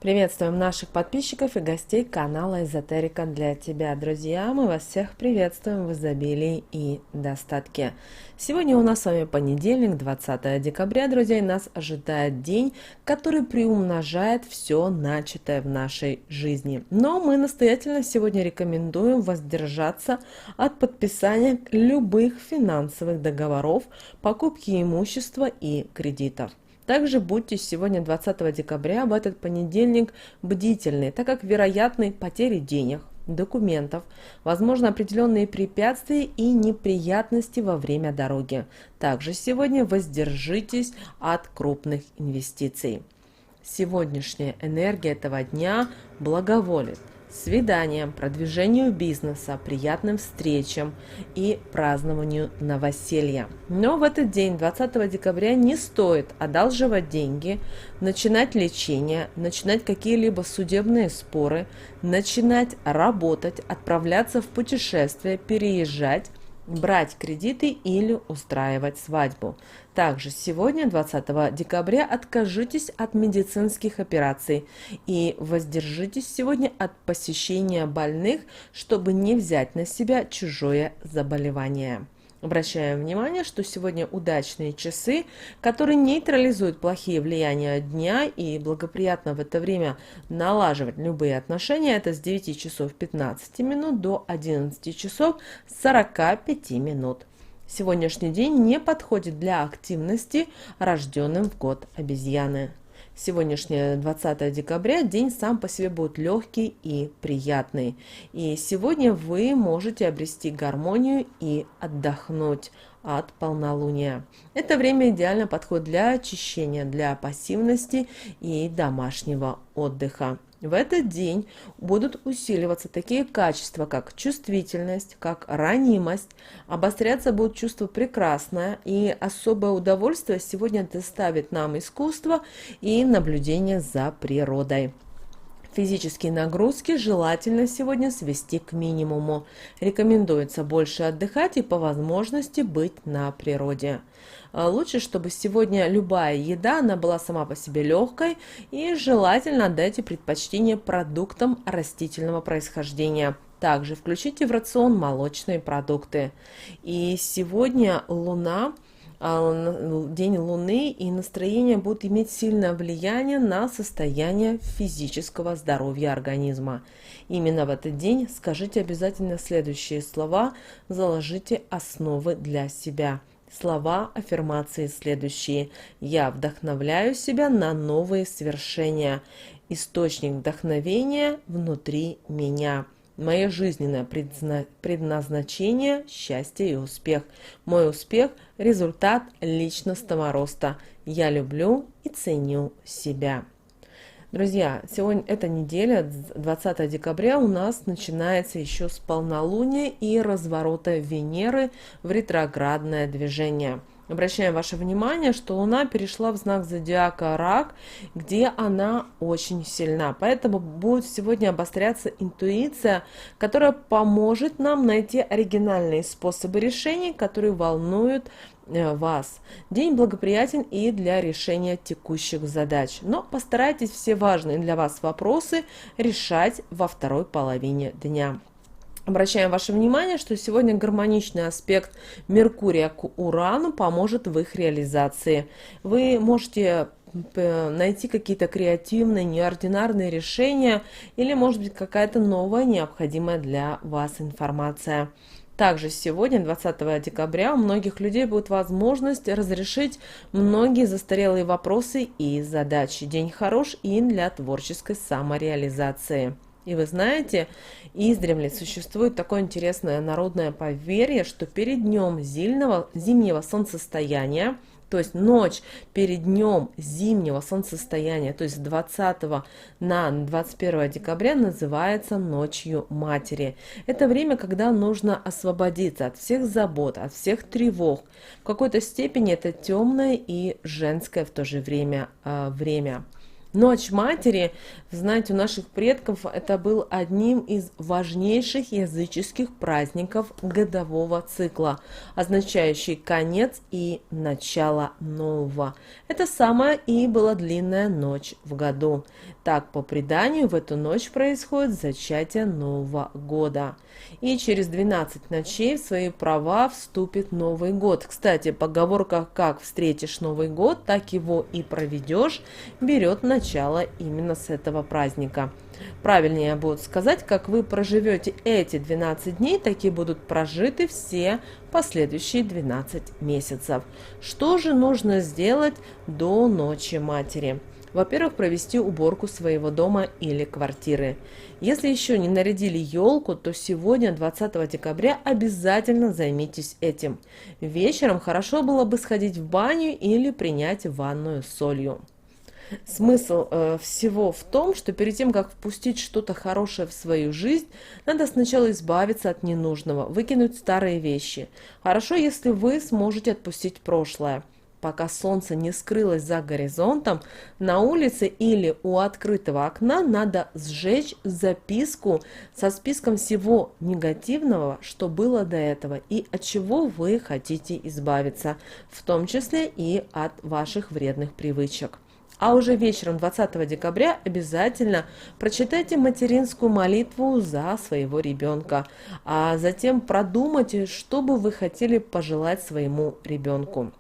Приветствуем наших подписчиков и гостей канала Эзотерика для тебя. Друзья, мы вас всех приветствуем в изобилии и достатке. Сегодня у нас с вами понедельник, 20 декабря, друзья, и нас ожидает день, который приумножает все начатое в нашей жизни. Но мы настоятельно сегодня рекомендуем воздержаться от подписания любых финансовых договоров, покупки имущества и кредитов. Также будьте сегодня, 20 декабря, в этот понедельник бдительны, так как вероятны потери денег, документов, возможно определенные препятствия и неприятности во время дороги. Также сегодня воздержитесь от крупных инвестиций. Сегодняшняя энергия этого дня благоволит свиданиям, продвижению бизнеса, приятным встречам и празднованию новоселья. Но в этот день, 20 декабря, не стоит одалживать деньги, начинать лечение, начинать какие-либо судебные споры, начинать работать, отправляться в путешествие, переезжать, брать кредиты или устраивать свадьбу. Также сегодня, 20 декабря, откажитесь от медицинских операций и воздержитесь сегодня от посещения больных, чтобы не взять на себя чужое заболевание. Обращаем внимание, что сегодня удачные часы, которые нейтрализуют плохие влияния дня и благоприятно в это время налаживать любые отношения. Это с 9 часов 15 минут до 11 часов 45 минут. Сегодняшний день не подходит для активности, рожденным в год обезьяны. Сегодняшний 20 декабря день сам по себе будет легкий и приятный. И сегодня вы можете обрести гармонию и отдохнуть от полнолуния. Это время идеально подходит для очищения, для пассивности и домашнего отдыха. В этот день будут усиливаться такие качества, как чувствительность, как ранимость, обостряться будут чувства прекрасное, и особое удовольствие сегодня доставит нам искусство и наблюдение за природой. Физические нагрузки желательно сегодня свести к минимуму. Рекомендуется больше отдыхать и по возможности быть на природе. Лучше, чтобы сегодня любая еда, она была сама по себе легкой, и желательно отдайте предпочтение продуктам растительного происхождения. Также включите в рацион молочные продукты. И сегодня Луна, день Луны, и настроение будут иметь сильное влияние на состояние физического здоровья организма. Именно в этот день скажите обязательно следующие слова, заложите основы для себя. Слова аффирмации следующие. Я вдохновляю себя на новые свершения. Источник вдохновения внутри меня. Мое жизненное предназначение – счастье и успех. Мой успех – результат личностного роста. Я люблю и ценю себя. Друзья, сегодня эта неделя, 20 декабря, у нас начинается еще с полнолуния и разворота Венеры в ретроградное движение. Обращаем ваше внимание, что Луна перешла в знак зодиака Рак, где она очень сильна. Поэтому будет сегодня обостряться интуиция, которая поможет нам найти оригинальные способы решений, которые волнуют вас. День благоприятен и для решения текущих задач. Но постарайтесь все важные для вас вопросы решать во второй половине дня. Обращаем ваше внимание, что сегодня гармоничный аспект Меркурия к Урану поможет в их реализации. Вы можете найти какие-то креативные, неординарные решения или, может быть, какая-то новая, необходимая для вас информация. Также сегодня, 20 декабря, у многих людей будет возможность разрешить многие застарелые вопросы и задачи. День хорош и для творческой самореализации. И вы знаете, издревле существует такое интересное народное поверье, что перед днем зимнего солнцестояния, то есть ночь перед днем зимнего солнцестояния, то есть с 20 на 21 декабря, называется ночью матери. Это время, когда нужно освободиться от всех забот, от всех тревог. В какой-то степени это темное и женское в то же время время. Ночь матери Знаете, у наших предков это был одним из важнейших языческих праздников годового цикла, означающий конец и начало нового. Это самая и была длинная ночь в году. Так, по преданию, в эту ночь происходит зачатие Нового года. И через 12 ночей в свои права вступит Новый год. Кстати, поговорка «как встретишь Новый год, так его и проведешь» берет начало именно с этого праздника. Правильнее будет сказать, как вы проживете эти 12 дней, такие будут прожиты все последующие 12 месяцев. Что же нужно сделать до Ночи Матери? Во-первых, провести уборку своего дома или квартиры. Если еще не нарядили елку, то сегодня, 20 декабря, обязательно займитесь этим. Вечером хорошо было бы сходить в баню или принять ванную с солью. Смысл всего в том, что перед тем, как впустить что-то хорошее в свою жизнь, надо сначала избавиться от ненужного, выкинуть старые вещи. Хорошо, если вы сможете отпустить прошлое. Пока солнце не скрылось за горизонтом, на улице или у открытого окна надо сжечь записку со списком всего негативного, что было до этого и от чего вы хотите избавиться, в том числе и от ваших вредных привычек. А уже вечером 20 декабря обязательно прочитайте материнскую молитву за своего ребенка, а затем продумайте, что бы вы хотели пожелать своему ребенку.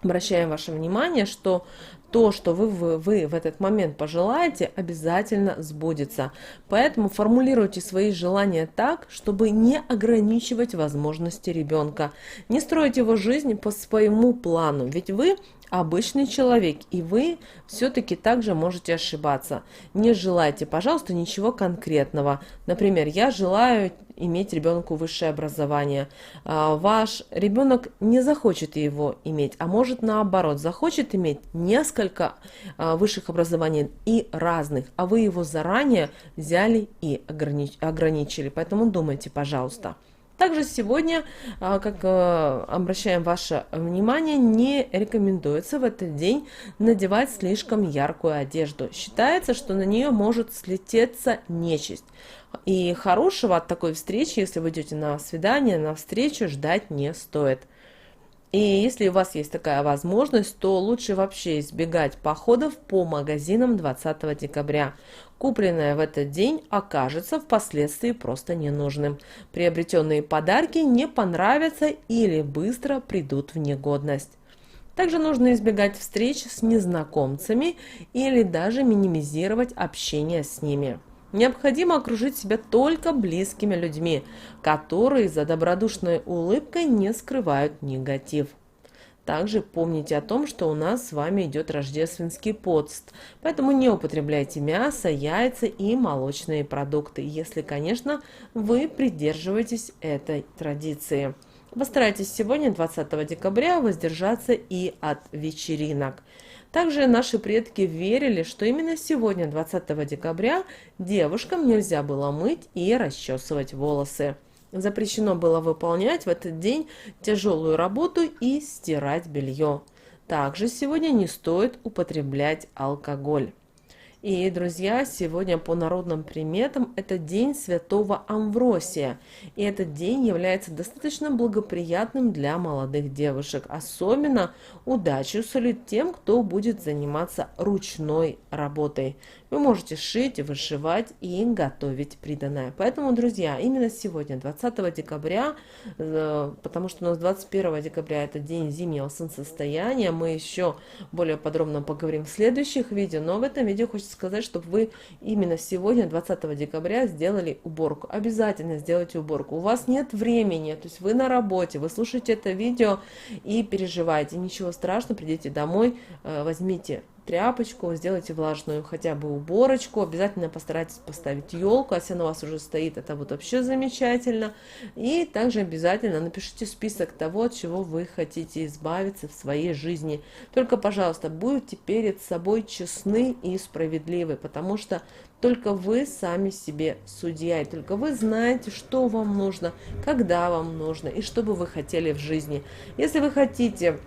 Обращаем ваше внимание, что то, что вы в этот момент пожелаете, обязательно сбудется. Поэтому формулируйте свои желания так, чтобы не ограничивать возможности ребенка. Не стройте его жизнь по своему плану, ведь вы обычный человек, и вы все-таки также можете ошибаться. Не желайте, пожалуйста, ничего конкретного. Например, я желаю иметь ребенку высшее образование. Ваш ребенок не захочет его иметь, а может наоборот, захочет иметь несколько высших образований и разных, а вы его заранее взяли и ограничили. Поэтому думайте, пожалуйста. Также сегодня, как обращаем ваше внимание, не рекомендуется в этот день надевать слишком яркую одежду. Считается, что на нее может слететься нечисть. И хорошего от такой встречи, если вы идете на свидание, на встречу, ждать не стоит. И если у вас есть такая возможность, то лучше вообще избегать походов по магазинам 20 декабря. Купленное в этот день окажется впоследствии просто ненужным. Приобретенные подарки не понравятся или быстро придут в негодность. Также нужно избегать встреч с незнакомцами или даже минимизировать общение с ними. Необходимо окружить себя только близкими людьми, которые за добродушной улыбкой не скрывают негатив. Также помните о том, что у нас с вами идет рождественский пост, поэтому не употребляйте мясо, яйца и молочные продукты, если, конечно, вы придерживаетесь этой традиции. Постарайтесь сегодня, 20 декабря, воздержаться и от вечеринок. Также наши предки верили, что именно сегодня, 20 декабря, девушкам нельзя было мыть и расчесывать волосы. Запрещено было выполнять в этот день тяжелую работу и стирать белье. Также сегодня не стоит употреблять алкоголь. И, друзья, сегодня по народным приметам это день святого Амвросия. И этот день является достаточно благоприятным для молодых девушек. Особенно удачу сулит тем, кто будет заниматься ручной работой. Вы можете шить, вышивать и готовить приданое. Поэтому, друзья, именно сегодня, 20 декабря, потому что у нас 21 декабря это день зимнего солнцестояния, мы еще более подробно поговорим в следующих видео, но в этом видео хочется сказать, чтобы вы именно сегодня, 20 декабря, сделали уборку. Обязательно сделайте уборку. У вас нет времени, то есть вы на работе, вы слушаете это видео и переживаете. Ничего страшного, придите домой, возьмите тряпочку, сделайте влажную хотя бы уборочку, обязательно постарайтесь поставить елку, а если она у вас уже стоит, это вот вообще замечательно. И также обязательно напишите список того, от чего вы хотите избавиться в своей жизни. Только, пожалуйста, будьте перед собой честны и справедливы, потому что только вы сами себе судья, и только вы знаете, что вам нужно, когда вам нужно и что бы вы хотели в жизни. Если вы хотите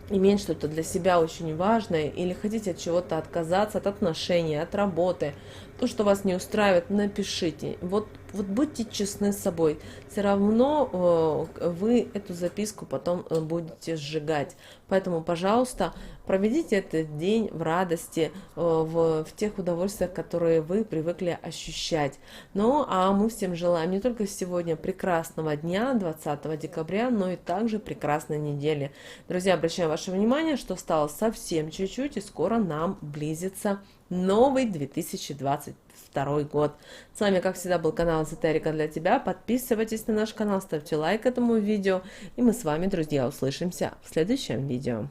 иметь что-то для себя очень важное, или хотите от чего-то отказаться, от отношений, от работы, то, что вас не устраивает, напишите. Вот будьте честны с собой. Все равно вы эту записку потом будете сжигать. Поэтому, пожалуйста, проведите этот день в радости, в тех удовольствиях, которые вы привыкли ощущать. Ну, а мы всем желаем не только сегодня прекрасного дня, 20 декабря, но и также прекрасной недели. Друзья, обращаю ваше внимание, что осталось совсем чуть-чуть, и скоро нам близится новый 2022 год. С вами, как всегда, был канал Эзотерика для тебя. Подписывайтесь на наш канал, ставьте лайк этому видео. И мы с вами, друзья, услышимся в следующем видео.